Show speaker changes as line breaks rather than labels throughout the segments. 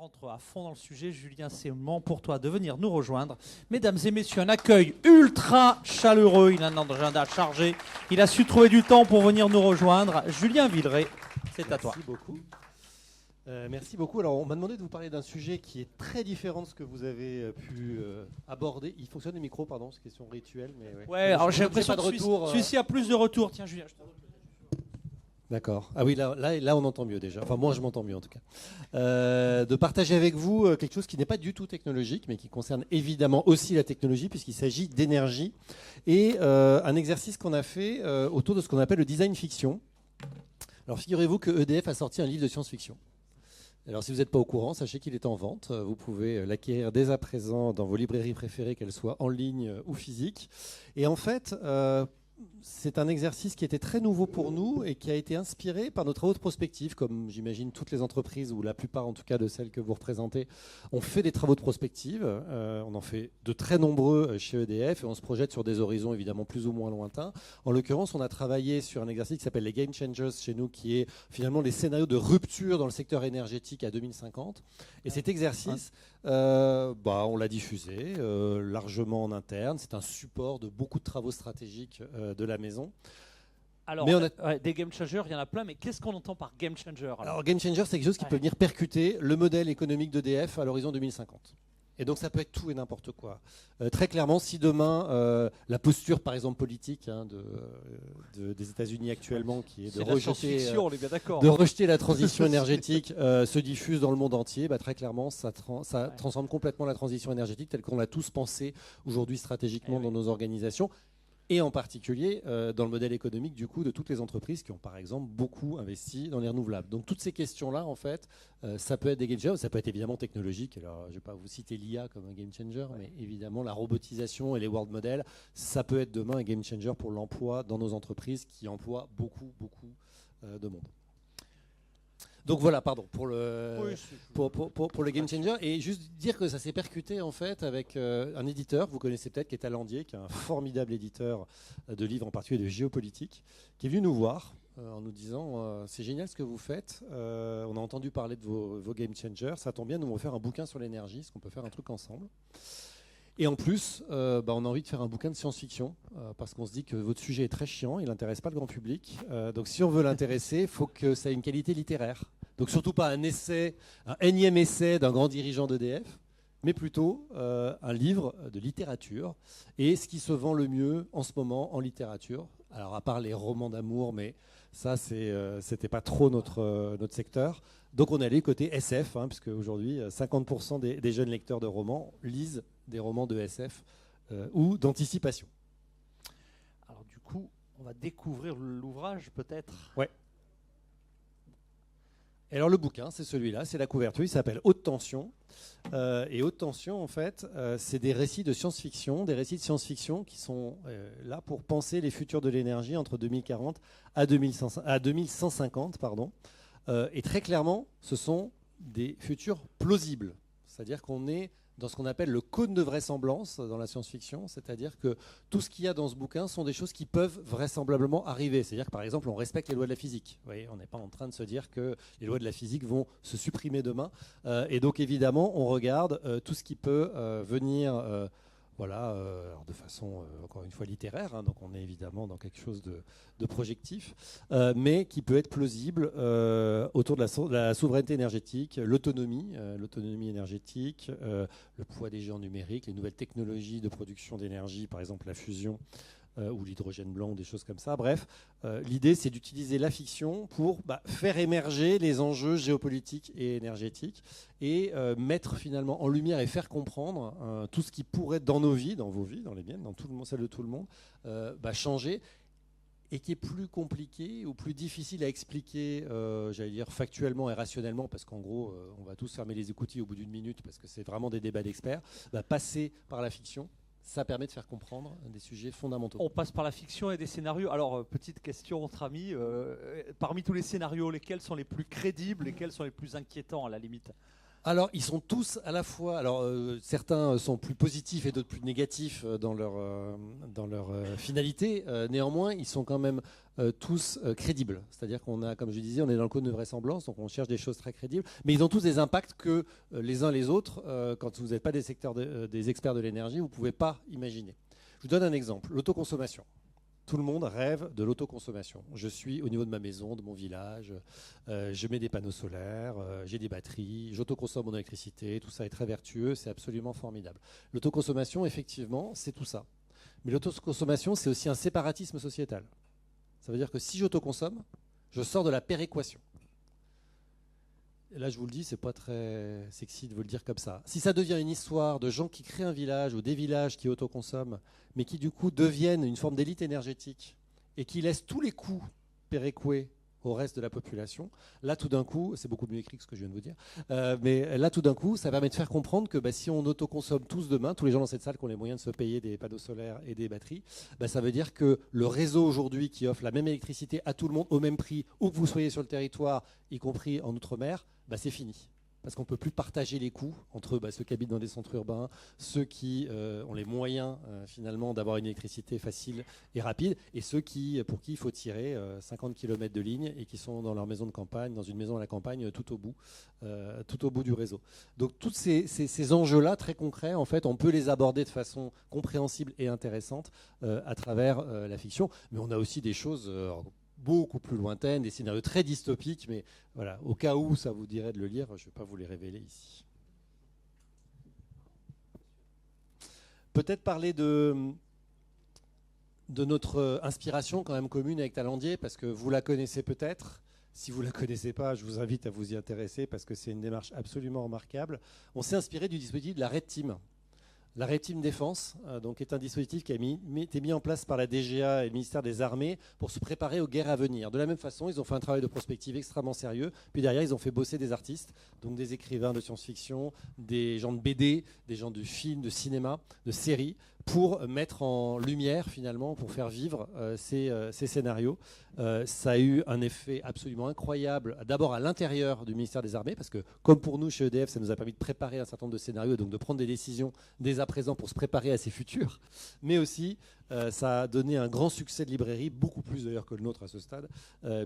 rentre à fond dans le sujet. Julien, c'est le moment pour toi de venir nous rejoindre. Mesdames et messieurs, un accueil ultra chaleureux. Il a un agenda chargé. Il a su trouver du temps pour venir nous rejoindre. Julien Villeray, c'est à toi.
Merci beaucoup. Merci beaucoup. Alors, on m'a demandé de vous parler d'un sujet qui est très différent de ce que vous avez pu aborder. Il fonctionne le micro, pardon, c'est une question rituelle. Mais
ouais, alors j'ai l'impression que
retour.
Celui-ci a plus de retours. Tiens, Julien, je te...
D'accord. Ah oui, là, on entend mieux déjà. Enfin, moi, je m'entends mieux en tout cas. De partager avec vous quelque chose qui n'est pas du tout technologique, mais qui concerne évidemment aussi la technologie, puisqu'il s'agit d'énergie. Et un exercice qu'on a fait autour de ce qu'on appelle le design fiction. Alors, figurez-vous que EDF a sorti un livre de science-fiction. Alors, si vous n'êtes pas au courant, sachez qu'il est en vente. Vous pouvez l'acquérir dès à présent dans vos librairies préférées, qu'elles soient en ligne ou physiques. Et en fait... c'est un exercice qui était très nouveau pour nous et qui a été inspiré par nos travaux de prospective, comme j'imagine toutes les entreprises, ou la plupart en tout cas de celles que vous représentez, ont fait des travaux de prospective. On en fait de très nombreux chez EDF et on se projette sur des horizons évidemment plus ou moins lointains. En l'occurrence, on a travaillé sur un exercice qui s'appelle les Game Changers chez nous, qui est finalement les scénarios de rupture dans le secteur énergétique à 2050. Et cet exercice, on l'a diffusé largement en interne. C'est un support de beaucoup de travaux stratégiques de la maison.
Alors, des game changers, il y en a plein, mais qu'est-ce qu'on entend par game changer
alors game changer, c'est quelque chose qui peut venir percuter le modèle économique d'EDF à l'horizon 2050. Et donc ça peut être tout et n'importe quoi. Très clairement, si demain, la posture, par exemple, politique des États-Unis actuellement, qui est de rejeter la transition énergétique, se diffuse dans le monde entier, très clairement, ça transforme complètement la transition énergétique telle qu'on l'a tous pensé aujourd'hui stratégiquement dans nos organisations. Et en particulier dans le modèle économique du coup de toutes les entreprises qui ont par exemple beaucoup investi dans les renouvelables. Donc toutes ces questions-là, en fait, ça peut être des game changers, ça peut être évidemment technologique. Alors je ne vais pas vous citer l'IA comme un game changer, mais évidemment la robotisation et les world models, ça peut être demain un game changer pour l'emploi dans nos entreprises qui emploient beaucoup de monde. Donc voilà, pardon, pour le game changer. Et juste dire que ça s'est percuté en fait avec un éditeur, vous connaissez peut-être, qui est Talandier, qui est un formidable éditeur de livres, en particulier de géopolitique, qui est venu nous voir en nous disant c'est génial ce que vous faites, on a entendu parler de vos game changers, ça tombe bien, nous on va faire un bouquin sur l'énergie, est-ce qu'on peut faire un truc ensemble ? Et en plus, on a envie de faire un bouquin de science-fiction parce qu'on se dit que votre sujet est très chiant, il n'intéresse pas le grand public. Donc si on veut l'intéresser, il faut que ça ait une qualité littéraire. Donc surtout pas un énième essai d'un grand dirigeant d'EDF, mais plutôt un livre de littérature. Et ce qui se vend le mieux en ce moment en littérature, alors à part les romans d'amour, mais ça c'était pas trop notre secteur. Donc on est allé côté SF, puisque aujourd'hui 50% des jeunes lecteurs de romans lisent des romans de SF ou d'anticipation.
Alors du coup, on va découvrir l'ouvrage peut-être.
Ouais. Et alors le bouquin, c'est celui-là, c'est la couverture, il s'appelle Haute Tension. Et Haute Tension, en fait, c'est des récits de science-fiction, qui sont là pour penser les futurs de l'énergie entre 2040 à 2150. Et très clairement, ce sont des futurs plausibles. C'est-à-dire qu'on est dans ce qu'on appelle le cône de vraisemblance dans la science-fiction, c'est-à-dire que tout ce qu'il y a dans ce bouquin sont des choses qui peuvent vraisemblablement arriver. C'est-à-dire que par exemple, on respecte les lois de la physique. Vous voyez, on n'est pas en train de se dire que les lois de la physique vont se supprimer demain. Et donc évidemment, on regarde tout ce qui peut venir... alors de façon, encore une fois, littéraire, donc on est évidemment dans quelque chose de projectif, mais qui peut être plausible autour de la souveraineté énergétique, l'autonomie énergétique, le poids des géants numériques, les nouvelles technologies de production d'énergie, par exemple la fusion ou l'hydrogène blanc, des choses comme ça. Bref, l'idée, c'est d'utiliser la fiction pour faire émerger les enjeux géopolitiques et énergétiques et mettre finalement en lumière et faire comprendre tout ce qui pourrait, dans nos vies, dans vos vies, dans les miennes, dans celle de tout le monde, changer et qui est plus compliqué ou plus difficile à expliquer, j'allais dire factuellement et rationnellement, parce qu'en gros, on va tous fermer les écoutilles au bout d'une minute, parce que c'est vraiment des débats d'experts, passer par la fiction. Ça permet de faire comprendre des sujets fondamentaux.
On passe par la fiction et des scénarios. Alors, petite question entre amis. Parmi tous les scénarios, lesquels sont les plus crédibles, lesquels sont les plus inquiétants à la limite ?
Alors, ils sont tous à la fois. Alors, certains sont plus positifs et d'autres plus négatifs dans leur finalité. Néanmoins, ils sont quand même tous crédibles. C'est-à-dire qu'on a, comme je disais, on est dans le code de vraisemblance, donc on cherche des choses très crédibles. Mais ils ont tous des impacts que les uns les autres, quand vous n'êtes pas des experts de l'énergie, vous ne pouvez pas imaginer. Je vous donne un exemple. L'autoconsommation. Tout le monde rêve de l'autoconsommation. Je suis au niveau de ma maison, de mon village, je mets des panneaux solaires, j'ai des batteries, j'autoconsomme mon électricité, tout ça est très vertueux, c'est absolument formidable. L'autoconsommation, effectivement, c'est tout ça. Mais l'autoconsommation, c'est aussi un séparatisme sociétal. Ça veut dire que si j'autoconsomme, je sors de la péréquation. Et là, je vous le dis, c'est pas très sexy de vous le dire comme ça. Si ça devient une histoire de gens qui créent un village ou des villages qui autoconsomment, mais qui du coup deviennent une forme d'élite énergétique et qui laissent tous les coûts péréqués au reste de la population, là tout d'un coup, c'est beaucoup mieux écrit que ce que je viens de vous dire, mais là tout d'un coup, ça permet de faire comprendre que si on autoconsomme tous demain, tous les gens dans cette salle qui ont les moyens de se payer des panneaux solaires et des batteries, ça veut dire que le réseau aujourd'hui qui offre la même électricité à tout le monde au même prix, où que vous soyez sur le territoire, y compris en Outre-mer, c'est fini. Parce qu'on ne peut plus partager les coûts entre ceux qui habitent dans des centres urbains, ceux qui ont les moyens finalement d'avoir une électricité facile et rapide, et ceux pour qui il faut tirer 50 km de ligne et qui sont dans leur maison de campagne, dans une maison à la campagne, tout au bout du réseau. Donc tous ces enjeux-là, très concrets, en fait, on peut les aborder de façon compréhensible et intéressante à travers la fiction. Mais on a aussi des choses beaucoup plus lointaines, des scénarios très dystopiques, mais voilà, au cas où ça vous dirait de le lire, je ne vais pas vous les révéler ici. Peut-être parler de notre inspiration quand même commune avec Talandier, parce que vous la connaissez peut-être. Si vous ne la connaissez pas, je vous invite à vous y intéresser, parce que c'est une démarche absolument remarquable. On s'est inspiré du dispositif de la Red Team. La Red Team Défense est un dispositif qui a été mis en place par la DGA et le ministère des Armées pour se préparer aux guerres à venir. De la même façon, ils ont fait un travail de prospective extrêmement sérieux. Puis derrière, ils ont fait bosser des artistes, donc des écrivains de science-fiction, des gens de BD, des gens de film, de cinéma, de séries, pour mettre en lumière finalement, pour faire vivre ces scénarios. Ça a eu un effet absolument incroyable, d'abord à l'intérieur du ministère des Armées, parce que comme pour nous chez EDF, ça nous a permis de préparer un certain nombre de scénarios, donc de prendre des décisions dès à présent pour se préparer à ces futurs, mais aussi ça a donné un grand succès de librairie, beaucoup plus d'ailleurs que le nôtre à ce stade,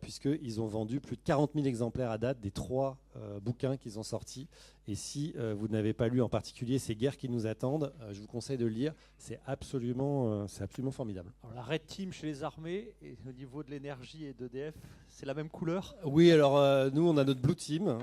puisqu'ils ont vendu plus de 40 000 exemplaires à date des 3 bouquins qu'ils ont sortis. Et si vous n'avez pas lu en particulier Ces guerres qui nous attendent, je vous conseille de le lire, c'est absolument formidable.
Alors, la Red Team chez les armées, et au niveau de l'énergie et d'EDF, c'est la même couleur?
Oui, alors nous on a notre Blue Team.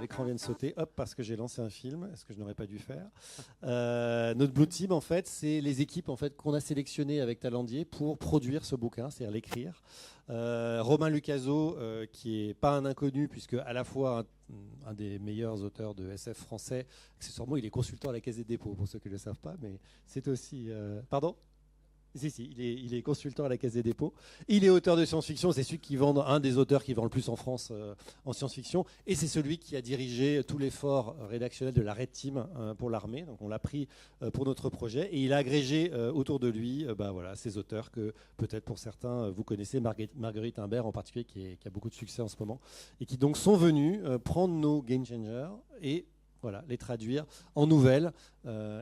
L'écran vient de sauter, hop, parce que j'ai lancé un film, ce que je n'aurais pas dû faire. Notre Blue Team, en fait, c'est les équipes en fait, qu'on a sélectionnées avec Talandier pour produire ce bouquin, c'est-à-dire l'écrire. Romain Lucaso, qui n'est pas un inconnu, puisque à la fois un des meilleurs auteurs de SF français, accessoirement il est consultant à la Caisse des dépôts, pour ceux qui ne le savent pas, mais c'est aussi... Pardon ? Si, il est consultant à la Caisse des dépôts. Il est auteur de science-fiction, c'est celui qui vend, un des auteurs qui vend le plus en France en science-fiction, et c'est celui qui a dirigé tout l'effort rédactionnel de la Red Team pour l'armée. Donc on l'a pris pour notre projet, et il a agrégé autour de lui ces auteurs que peut-être pour certains vous connaissez, Marguerite Imbert en particulier, qui a beaucoup de succès en ce moment, et qui donc sont venus prendre nos Game Changers et les traduire en nouvelles.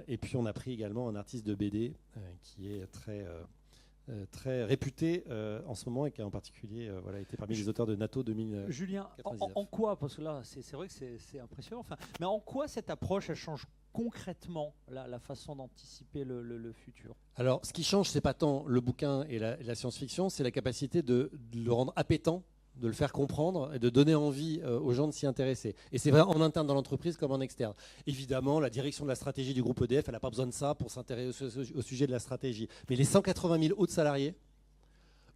Et puis on a pris également un artiste de BD qui est très réputé en ce moment et qui a en particulier été parmi les auteurs de NATO 2000.
Julien, en quoi, parce que là c'est vrai que c'est impressionnant, mais en quoi cette approche elle change concrètement la façon d'anticiper le futur?
Alors ce qui change, c'est pas tant le bouquin et la science-fiction, c'est la capacité de le rendre appétant, de le faire comprendre et de donner envie aux gens de s'y intéresser. Et c'est vrai en interne dans l'entreprise comme en externe. Évidemment, la direction de la stratégie du groupe EDF, elle n'a pas besoin de ça pour s'intéresser au sujet de la stratégie. Mais les 180 000 autres salariés,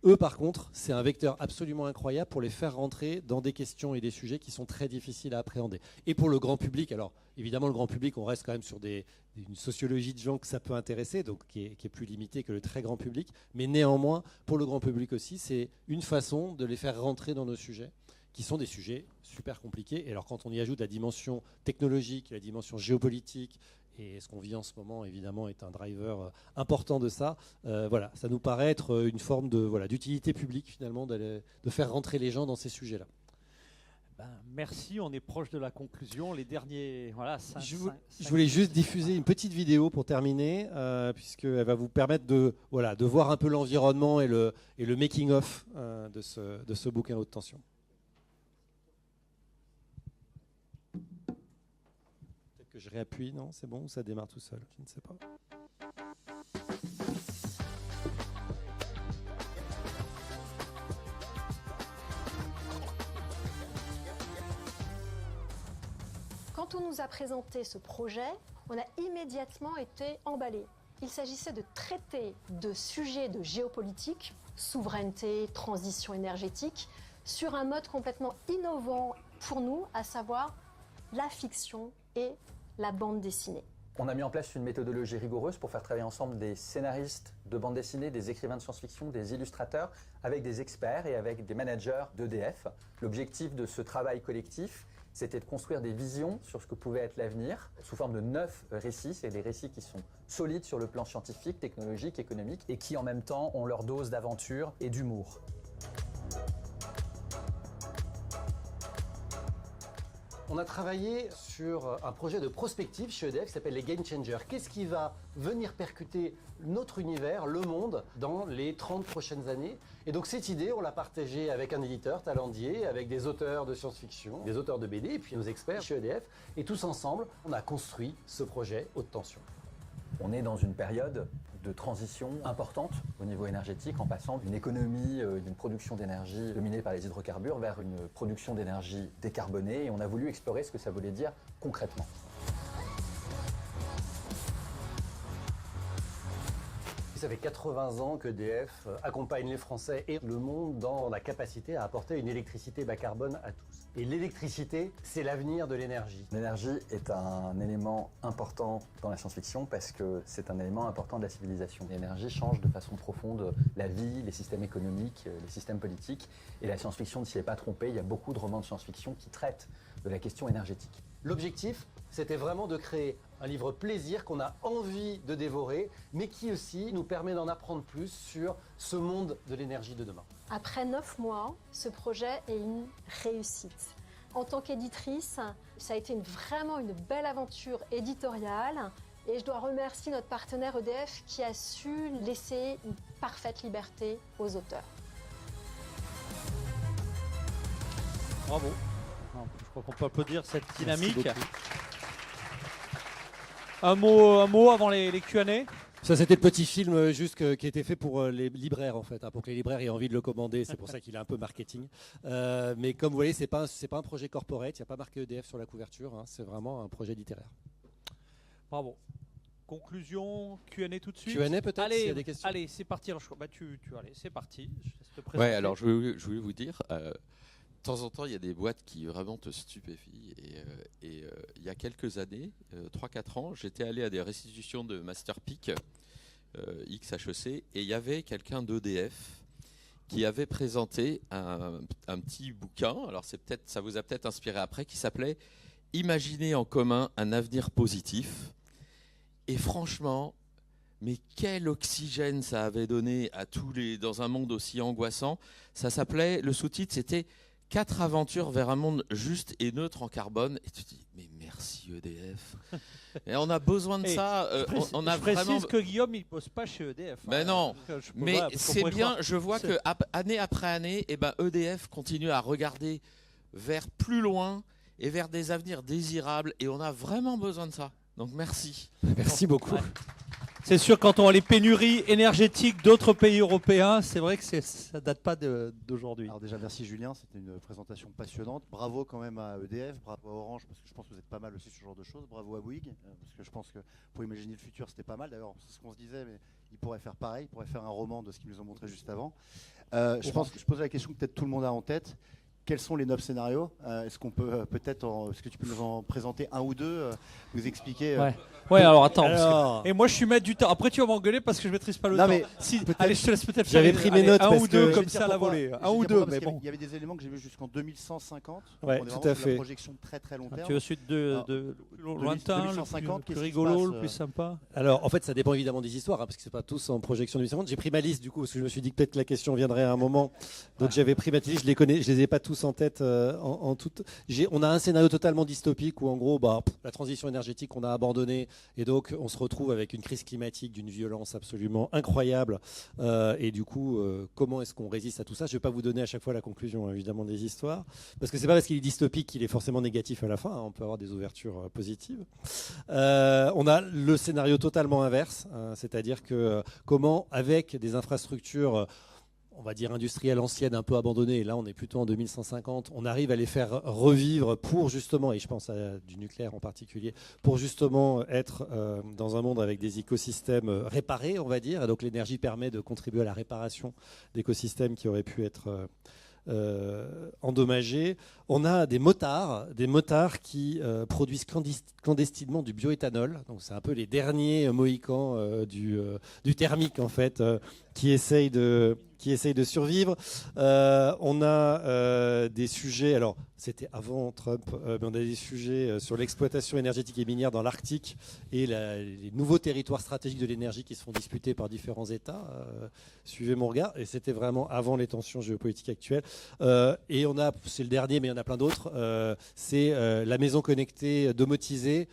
eux, par contre, c'est un vecteur absolument incroyable pour les faire rentrer dans des questions et des sujets qui sont très difficiles à appréhender. Et pour le grand public, alors évidemment, le grand public, on reste quand même sur une sociologie de gens que ça peut intéresser, donc qui est plus limitée que le très grand public. Mais néanmoins, pour le grand public aussi, c'est une façon de les faire rentrer dans nos sujets, qui sont des sujets super compliqués. Et alors, quand on y ajoute la dimension technologique, la dimension géopolitique, et ce qu'on vit en ce moment, évidemment, est un driver important de ça. Ça nous paraît être une forme d'utilité publique, finalement, de faire rentrer les gens dans ces sujets-là.
Merci, on est proche de la conclusion. Les derniers, voilà,
Je voulais juste diffuser une petite vidéo pour terminer, puisqu'elle va vous permettre de voir un peu l'environnement et le making-of de ce bouquin haute tension. Peut-être que je réappuie, non? C'est bon ou ça démarre tout seul? Je ne sais pas.
Quand on nous a présenté ce projet, on a immédiatement été emballés. Il s'agissait de traiter de sujets de géopolitique, souveraineté, transition énergétique, sur un mode complètement innovant pour nous, à savoir la fiction et la bande dessinée.
On a mis en place une méthodologie rigoureuse pour faire travailler ensemble des scénaristes de bande dessinée, des écrivains de science-fiction, des illustrateurs, avec des experts et avec des managers d'EDF. L'objectif de ce travail collectif, c'était de construire des visions sur ce que pouvait être l'avenir sous forme de 9 récits. C'est des récits qui sont solides sur le plan scientifique, technologique, économique et qui en même temps ont leur dose d'aventure et d'humour.
On a travaillé sur un projet de prospective chez EDF qui s'appelle les Game Changers. Qu'est-ce qui va venir percuter notre univers, le monde, dans les 30 prochaines années? Et donc cette idée, on l'a partagée avec un éditeur, Talendier, avec des auteurs de science-fiction, des auteurs de BD, et puis nos experts chez EDF. Et tous ensemble, on a construit ce projet haute tension.
On est dans une période de transition importante au niveau énergétique en passant d'une économie, d'une production d'énergie dominée par les hydrocarbures vers une production d'énergie décarbonée et on a voulu explorer ce que ça voulait dire concrètement.
Ça fait 80 ans que EDF accompagne les Français et le monde dans la capacité à apporter une électricité bas carbone à tous. Et l'électricité, c'est l'avenir de l'énergie.
L'énergie est un élément important dans la science-fiction parce que c'est un élément important de la civilisation. L'énergie change de façon profonde la vie, les systèmes économiques, les systèmes politiques. Et la science-fiction ne s'y est pas trompée. Il y a beaucoup de romans de science-fiction qui traitent de la question énergétique.
L'objectif, c'était vraiment de créer un livre plaisir qu'on a envie de dévorer, mais qui aussi nous permet d'en apprendre plus sur ce monde de l'énergie de demain.
Après 9 mois, ce projet est une réussite. En tant qu'éditrice, ça a été vraiment une belle aventure éditoriale et je dois remercier notre partenaire EDF qui a su laisser une parfaite liberté aux auteurs.
Bravo. Je crois qu'on peut applaudir cette dynamique. Un mot avant les Q&A.
Ça, c'était le petit film juste qui a été fait pour les libraires, en fait, pour que les libraires aient envie de le commander. C'est pour ça qu'il est un peu marketing. Mais comme vous voyez, c'est pas un projet corporate. Il n'y a pas marqué EDF sur la couverture. C'est vraiment un projet littéraire.
Bravo. Conclusion, Q&A tout de suite.
Q&A peut-être,
allez,
s'il y a des questions.
Allez, c'est parti. Alors, allez, c'est parti. Je te laisse te présenter.
Ouais, alors je voulais vous dire, de temps en temps, il y a des boîtes qui vraiment te stupéfient. Et il y a quelques années, 3-4 ans, j'étais allé à des restitutions de Masterpeak, XHEC, et il y avait quelqu'un d'EDF qui avait présenté un petit bouquin, alors ça vous a peut-être inspiré après, qui s'appelait « Imaginer en commun un avenir positif ». Et franchement, mais quel oxygène ça avait donné à dans un monde aussi angoissant. Ça s'appelait, le sous-titre, c'était 4 aventures vers un monde juste et neutre en carbone. Et tu te dis, mais merci EDF. Et on a besoin de ça.
Je précise que Guillaume, il ne pose pas chez EDF.
Mais non, mais c'est bien, je vois que année après année, EDF continue à regarder vers plus loin et vers des avenirs désirables. Et on a vraiment besoin de ça. Donc merci.
Merci beaucoup.
Ouais. C'est sûr, quand on voit les pénuries énergétiques d'autres pays européens, c'est vrai que ça ne date pas d'aujourd'hui.
Alors déjà, merci Julien, c'était une présentation passionnante. Bravo quand même à EDF, bravo à Orange, parce que je pense que vous êtes pas mal aussi sur ce genre de choses. Bravo à Bouygues, parce que je pense que pour imaginer le futur, c'était pas mal. D'ailleurs, c'est ce qu'on se disait, mais ils pourraient faire pareil, ils pourraient faire un roman de ce qu'ils nous ont montré juste avant. Je pense que je posais la question que peut-être tout le monde a en tête. Quels sont les 9 scénarios? Est-ce qu'on peut est-ce que tu peux nous en présenter un ou deux, nous expliquer
Ouais, alors attends.
Alors.
Et moi, je suis maître du temps. Après, tu vas m'engueuler parce que je maîtrise pas le
Non,
temps.
mais
Si,
peut-être-
allez, je te laisse peut-être
J'avais
faire
pris mes notes
un
parce
ou deux
que-
comme
Je vais
ça
dire
à la
pourquoi.
volée.
Je vais
Un
dire
ou
pourquoi,
deux,
parce
mais
qu'il y avait-
bon.
Il y avait des éléments que j'ai vus jusqu'en 2150.
Ouais,
On est
tout
vraiment
à
sur
fait.
la projection très très long terme.
Tu veux celui de lointain, le
2150,
plus
qu'est-ce qui se
rigolo,
passe,
le plus sympa?
Alors, en fait, ça dépend évidemment des histoires, parce que c'est pas tous en projection de 850. J'ai pris ma liste, du coup, parce que je me suis dit que peut-être que la question viendrait à un moment. Donc, j'avais pris ma liste, je les ai pas tous en tête en toute. On a un scénario totalement dystopique où, en gros, la transition énergétique, on a abandonné, et donc, on se retrouve avec une crise climatique d'une violence absolument incroyable. Et du coup, comment est-ce qu'on résiste à tout ça? Je vais pas vous donner à chaque fois la conclusion, évidemment, des histoires, parce que c'est pas parce qu'il est dystopique qu'il est forcément négatif à la fin. On peut avoir des ouvertures positives. On a le scénario totalement inverse, c'est-à-dire que comment, avec des infrastructures, on va dire industrielles anciennes, un peu abandonnées, et là on est plutôt en 2150, on arrive à les faire revivre pour justement, et je pense à du nucléaire en particulier, pour justement être dans un monde avec des écosystèmes réparés, on va dire, et donc l'énergie permet de contribuer à la réparation d'écosystèmes qui auraient pu être endommagés. On a des motards qui produisent clandestinement du bioéthanol. Donc c'est un peu les derniers mohicans du thermique en fait, qui essayent de survivre. On a des sujets. Alors c'était avant Trump, mais on a des sujets sur l'exploitation énergétique et minière dans l'Arctique et les nouveaux territoires stratégiques de l'énergie qui se font disputer par différents États. Suivez mon regard. Et c'était vraiment avant les tensions géopolitiques actuelles. Et on a, c'est le dernier, mais il y en a plein d'autres. C'est la maison connectée domotisée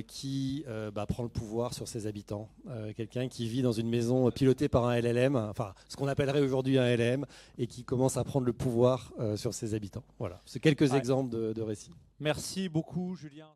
qui prend le pouvoir sur ses habitants. Quelqu'un qui vit dans une maison pilotée par un LLM, enfin ce qu'on appellerait aujourd'hui un LLM, et qui commence à prendre le pouvoir sur ses habitants. Voilà, c'est quelques exemples de récits.
Merci beaucoup, Julien.